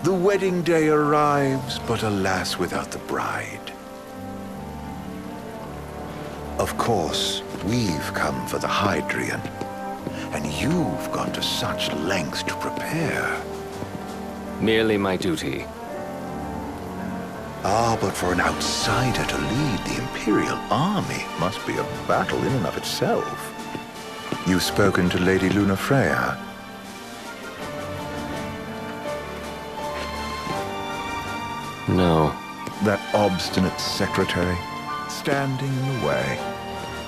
The wedding day arrives, but alas, without the bride. Of course, we've come for the Hydrian, and you've gone to such lengths to prepare. Merely my duty. Ah, but for an outsider to lead the Imperial army must be a battle in and of itself. You've spoken to Lady Lunafreya. No. That obstinate secretary, standing in the way,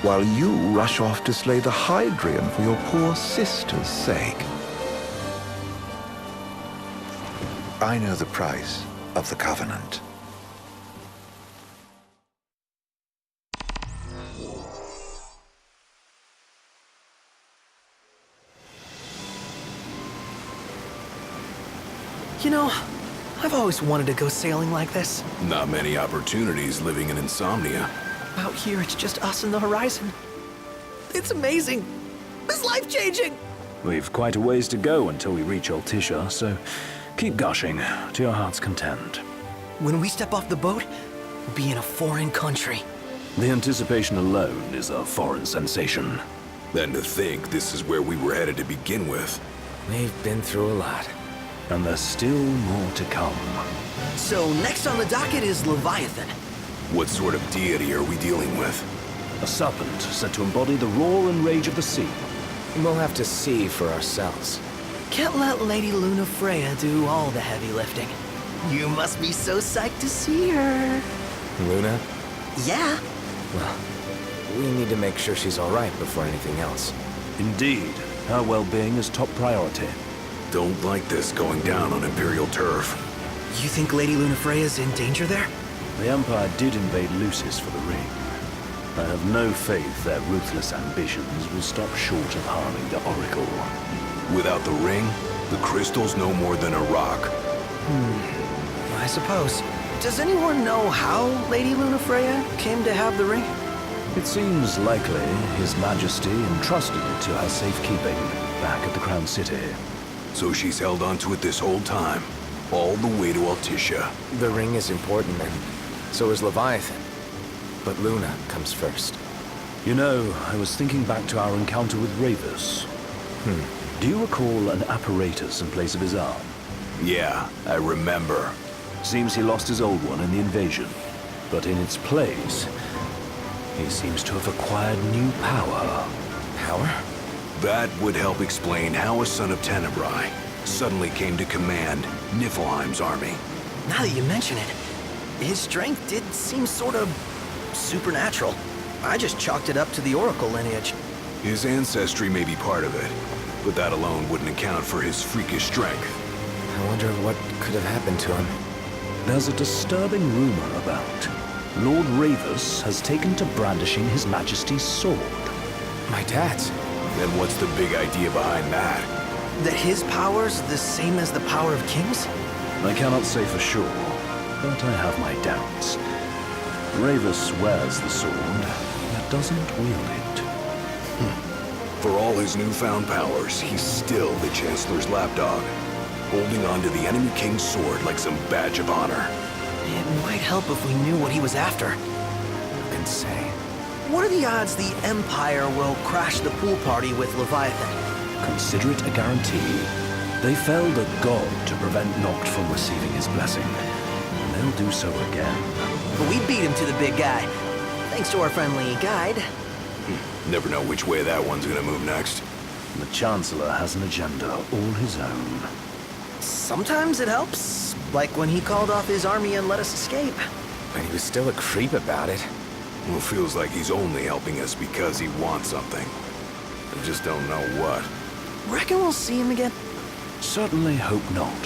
while you rush off to slay the Hydrian for your poor sister's sake. I know the price of the Covenant. You know, I've always wanted to go sailing like this. Not many opportunities living in Insomnia. Out here, it's just us and the horizon. It's amazing. It's life-changing. We've quite a ways to go until we reach Altissia, so keep gushing to your heart's content. When we step off the boat, we'll be in a foreign country. The anticipation alone is a foreign sensation. Then to think this is where we were headed to begin with. We've been through a lot. And there's still more to come. So next on the docket is Leviathan. What sort of deity are we dealing with? A serpent said to embody the roar and rage of the sea. We'll have to see for ourselves. Can't let Lady Lunafreya do all the heavy lifting. You must be so psyched to see her. Luna? Yeah. Well, we need to make sure she's all right before anything else. Indeed, her well-being is top priority. Don't like this going down on Imperial turf. You think Lady Lunafreya's in danger there? The Empire did invade Lucis for the ring. I have no faith their ruthless ambitions will stop short of harming the Oracle. Without the ring, the crystal's no more than a rock. I suppose. Does anyone know how Lady Lunafreya came to have the ring? It seems likely His Majesty entrusted it to her safekeeping back at the Crown City. So she's held onto it this whole time, all the way to Altissia. The ring is important, and so is Leviathan. But Luna comes first. You know, I was thinking back to our encounter with Ravus. Do you recall an apparatus in place of his arm? Yeah, I remember. Seems he lost his old one in the invasion. But in its place, he seems to have acquired new power. Power? That would help explain how a son of Tenebrae suddenly came to command Niflheim's army. Now that you mention it, his strength did seem sort of supernatural. I just chalked it up to the Oracle lineage. His ancestry may be part of it, but that alone wouldn't account for his freakish strength. I wonder what could have happened to him. There's a disturbing rumor about Lord Ravus has taken to brandishing His Majesty's sword. My dad's. Then what's the big idea behind that? That his power's the same as the power of kings? I cannot say for sure, but I have my doubts. Ravus wears the sword, but doesn't wield it. For all his newfound powers, he's still the Chancellor's lapdog, holding on to the enemy king's sword like some badge of honor. It might help if we knew what he was after. Who can say? What are the odds the Empire will crash the pool party with Leviathan? Consider it a guarantee. They felled a god to prevent Noct from receiving his blessing, and they'll do so again. But we beat him to the big guy, thanks to our friendly guide. Never know which way that one's gonna move next. The Chancellor has an agenda all his own. Sometimes it helps, like when he called off his army and let us escape. But he was still a creep about it. Well, feels like he's only helping us because he wants something. I just don't know what. Reckon we'll see him again? Certainly hope not.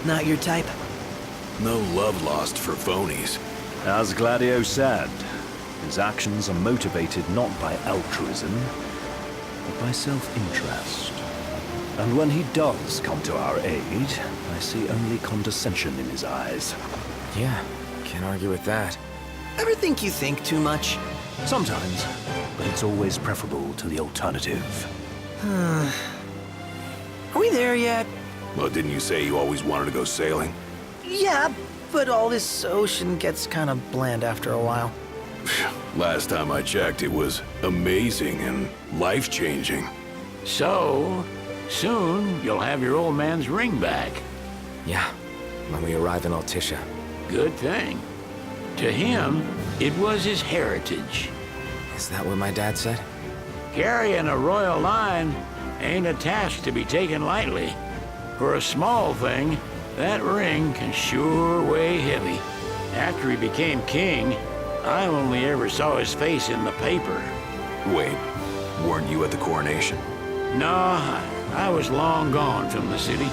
Not your type? No love lost for phonies. As Gladio said, his actions are motivated not by altruism, but by self-interest. And when he does come to our aid, I see only condescension in his eyes. Yeah, can't argue with that. Ever think you think too much? Sometimes, but it's always preferable to the alternative. Are we there yet? Well, didn't you say you always wanted to go sailing? Yeah, but all this ocean gets kind of bland after a while. Last time I checked, it was amazing and life-changing. So, soon you'll have your old man's ring back. Yeah, when we arrive in Altissia. Good thing. To him, it was his heritage. Is that what my dad said? Carrying a royal line ain't a task to be taken lightly. For a small thing, that ring can sure weigh heavy. After he became king, I only ever saw his face in the paper. Wait, weren't you at the coronation? No, I was long gone from the city.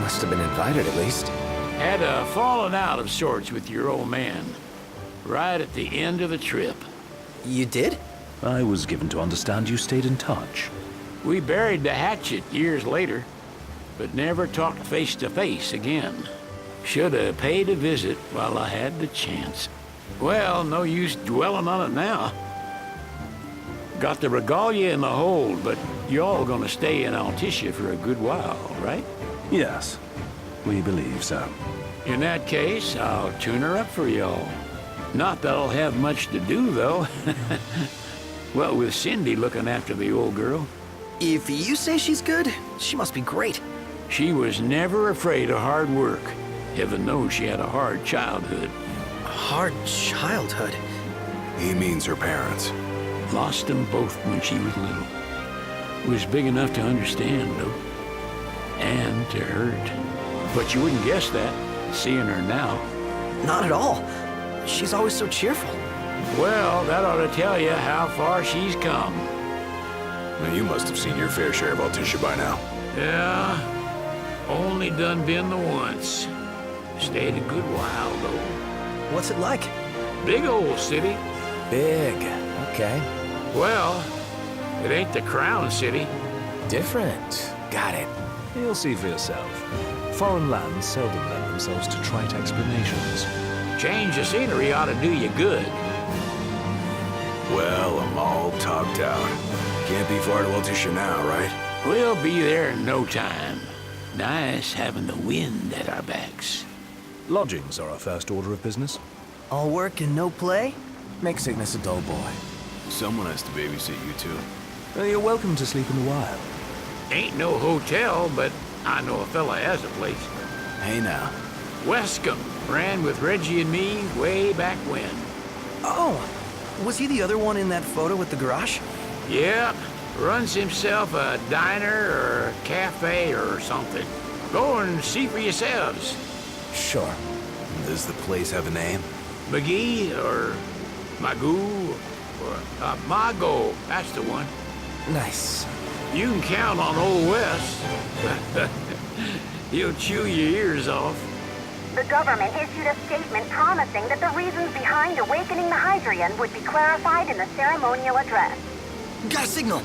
Must have been invited at least. Had a falling out of sorts with your old man. Right at the end of the trip. You did? I was given to understand you stayed in touch. We buried the hatchet years later, but never talked face to face again. Should have paid a visit while I had the chance. Well, no use dwelling on it now. Got the regalia in the hold, but y'all gonna stay in Altissia for a good while, right? Yes, we believe so. In that case, I'll tune her up for y'all. Not that I'll have much to do, though. Well, with Cindy looking after the old girl. If you say she's good, she must be great. She was never afraid of hard work. Heaven knows she had a hard childhood. A hard childhood. He means her parents. Lost them both when she was little. Was big enough to understand, though. And to hurt. But you wouldn't guess that, seeing her now. Not at all. She's always so cheerful. Well, that ought to tell you how far she's come. Now, you must have seen your fair share of Altissia by now. Yeah, only done been the once. Stayed a good while, though. What's it like? Big old city. Big. Okay. Well, it ain't the crown city. Different. Got it. You'll see for yourself. Foreign lands seldom lend themselves to trite explanations. Change of scenery ought to do you good. Well, I'm all topped out. Can't be far to Altissia now, right? We'll be there in no time. Nice having the wind at our backs. Lodgings are our first order of business. All work and no play? Make Cygnus a dull boy. Someone has to babysit you two. You're welcome to sleep in the wild. Ain't no hotel, but I know a fella has a place. Hey now. Wescombe ran with Reggie and me way back when. Oh, was he the other one in that photo with the garage? Yep, runs himself a diner or a cafe or something. Go and see for yourselves. Sure. Does the place have a name? McGee or Magoo or Mago, that's the one. Nice. You can count on Old West. He'll chew your ears off. The government issued a statement promising that the reasons behind awakening the Hydrian would be clarified in the ceremonial address. Got a signal.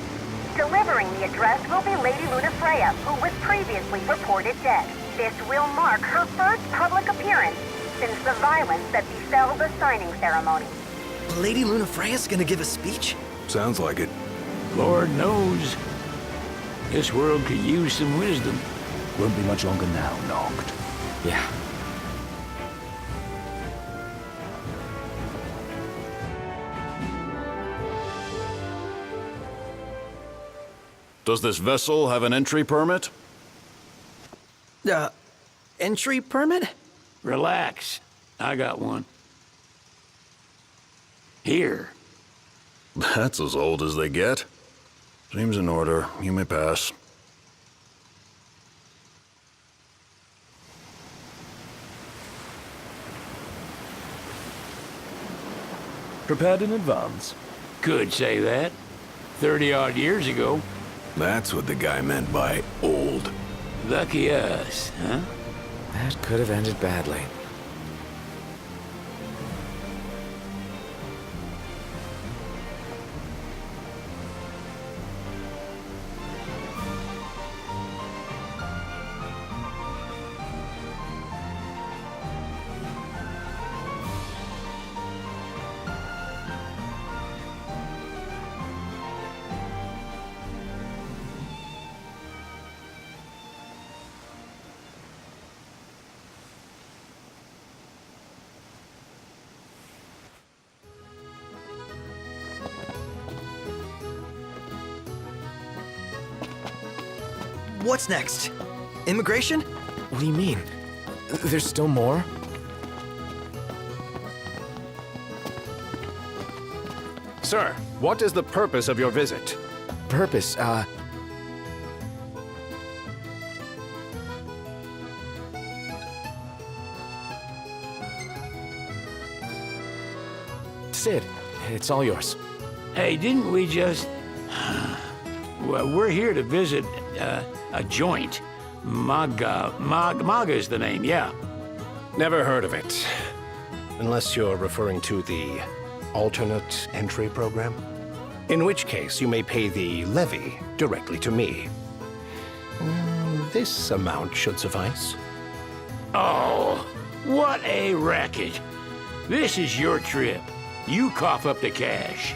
Delivering the address will be Lady Lunafreya, who was previously reported dead. This will mark her first public appearance since the violence that befell the signing ceremony. Lady Lunafreya's gonna give a speech? Sounds like it. Lord knows. This world could use some wisdom. Won't be much longer now, Noct. Yeah. Does this vessel have an entry permit? Entry permit? Relax. I got one. Here. That's as old as they get. Seems in order. You may pass. Prepared in advance? Could say that. 30-odd years ago. That's what the guy meant by old. Lucky us, huh? That could have ended badly. What's next? Immigration? What do you mean? There's still more? Sir, what is the purpose of your visit? Purpose, Sid, it's all yours. Hey, didn't we just... Well, we're here to visit a joint. Maga is the name, yeah. Never heard of it. Unless you're referring to the alternate entry program. In which case, you may pay the levy directly to me. This amount should suffice. Oh, what a racket. This is your trip. You cough up the cash.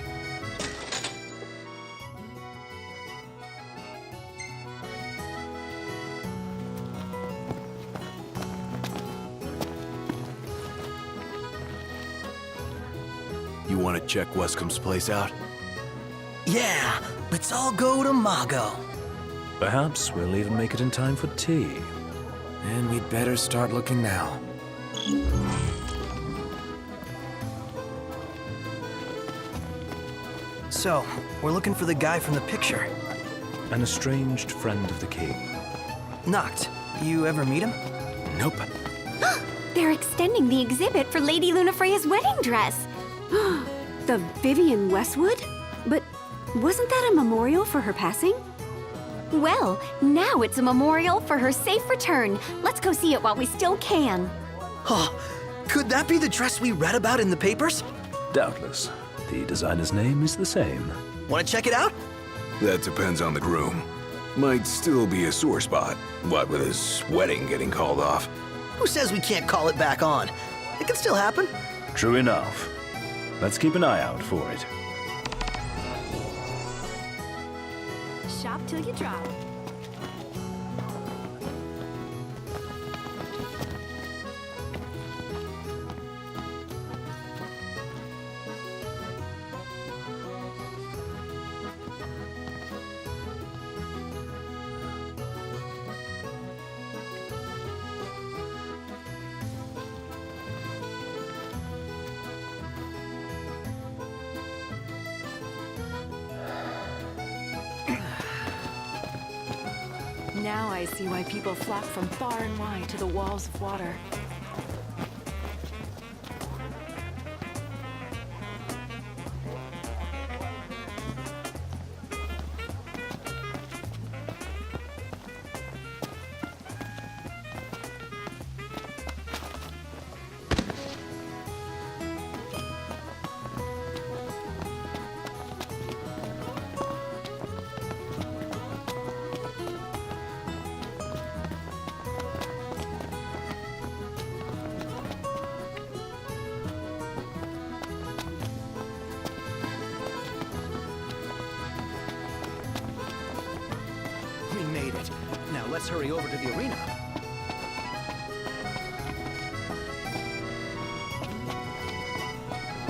You want to check Wescomb's place out? Yeah, let's all go to Mago. Perhaps we'll even make it in time for tea. And we'd better start looking now. So, we're looking for the guy from the picture. An estranged friend of the king. Noct, you ever meet him? Nope. They're extending the exhibit for Lady Lunafreya's wedding dress. The Vivian Westwood? But wasn't that a memorial for her passing? Well, now it's a memorial for her safe return. Let's go see it while we still can. Oh, could that be the dress we read about in the papers? Doubtless. The designer's name is the same. Want to check it out? That depends on the groom. Might still be a sore spot, what with his wedding getting called off. Who says we can't call it back on? It can still happen. True enough. Let's keep an eye out for it. Shop till you drop. Now I see why people flock from far and wide to the walls of water. We made it. Now let's hurry over to the arena.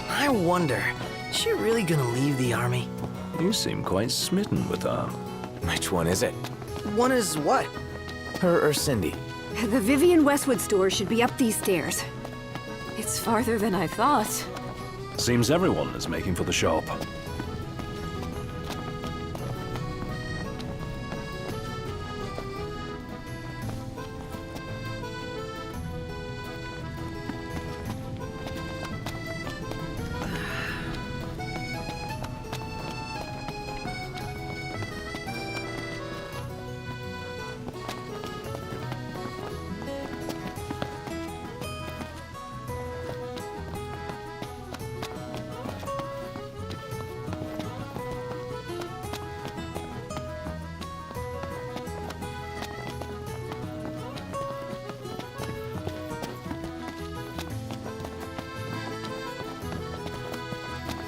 I wonder, is she really gonna leave the army? You seem quite smitten with her. Which one is it? One is what? Her or Cindy? The Vivian Westwood store should be up these stairs. It's farther than I thought. Seems everyone is making for the shop.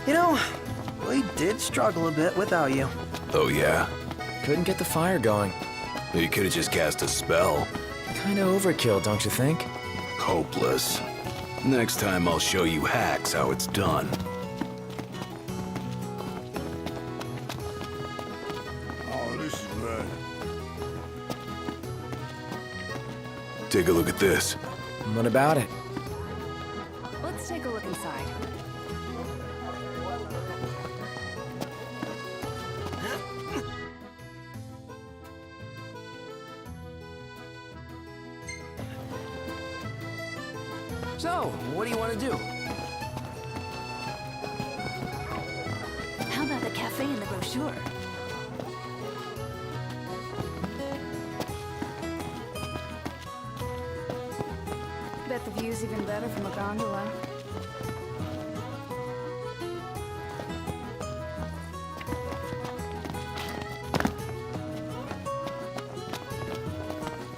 You know, we did struggle a bit without you. Oh yeah? Couldn't get the fire going. You could have just cast a spell. Kinda overkill, don't you think? Hopeless. Next time I'll show you hacks how it's done. Oh, this is bad. Take a look at this. What about it? Let's take a look inside. So, what do you want to do? How about the cafe and the brochure? Bet the view's even better from a gondola.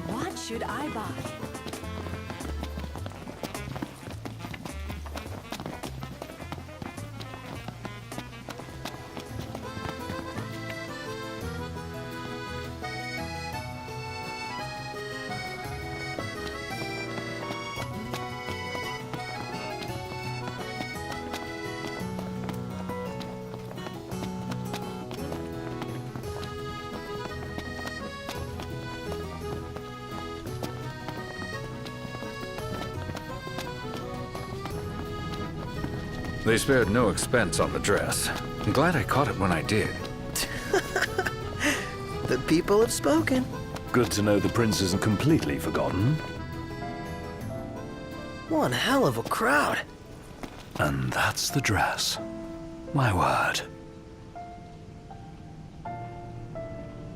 What should I buy? They spared no expense on the dress. I'm glad I caught it when I did. The people have spoken. Good to know the prince isn't completely forgotten. One hell of a crowd. And that's the dress. My word.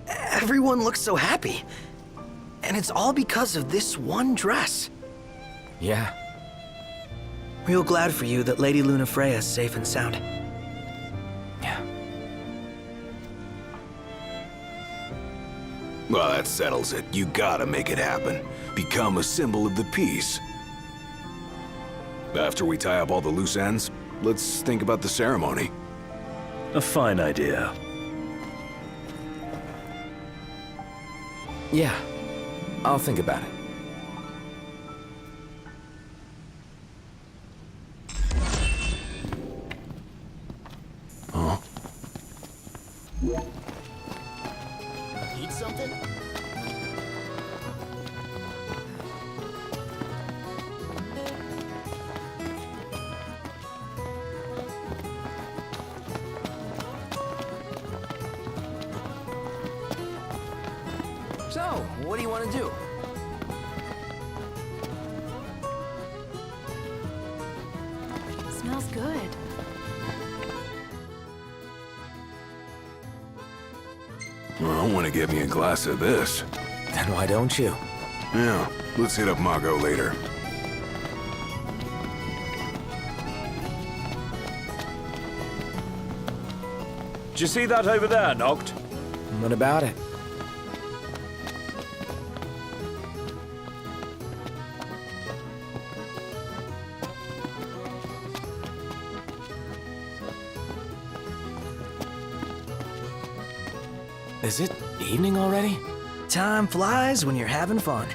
Everyone looks so happy. And it's all because of this one dress. Yeah. Real glad for you that Lady Lunafreya is safe and sound. Yeah. Well, that settles it. You gotta make it happen. Become a symbol of the peace. After we tie up all the loose ends, let's think about the ceremony. A fine idea. Yeah. I'll think about it. Huh? Need something? So, what do you want to do? Smells good. Well, I want to get me a glass of this. Then why don't you? Yeah, let's hit up Margot later. Did you see that over there, Noct? What about it? Is it evening already? Time flies when you're having fun.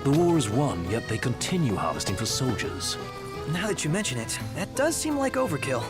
The war is won, yet they continue harvesting for soldiers. Now that you mention it, that does seem like overkill.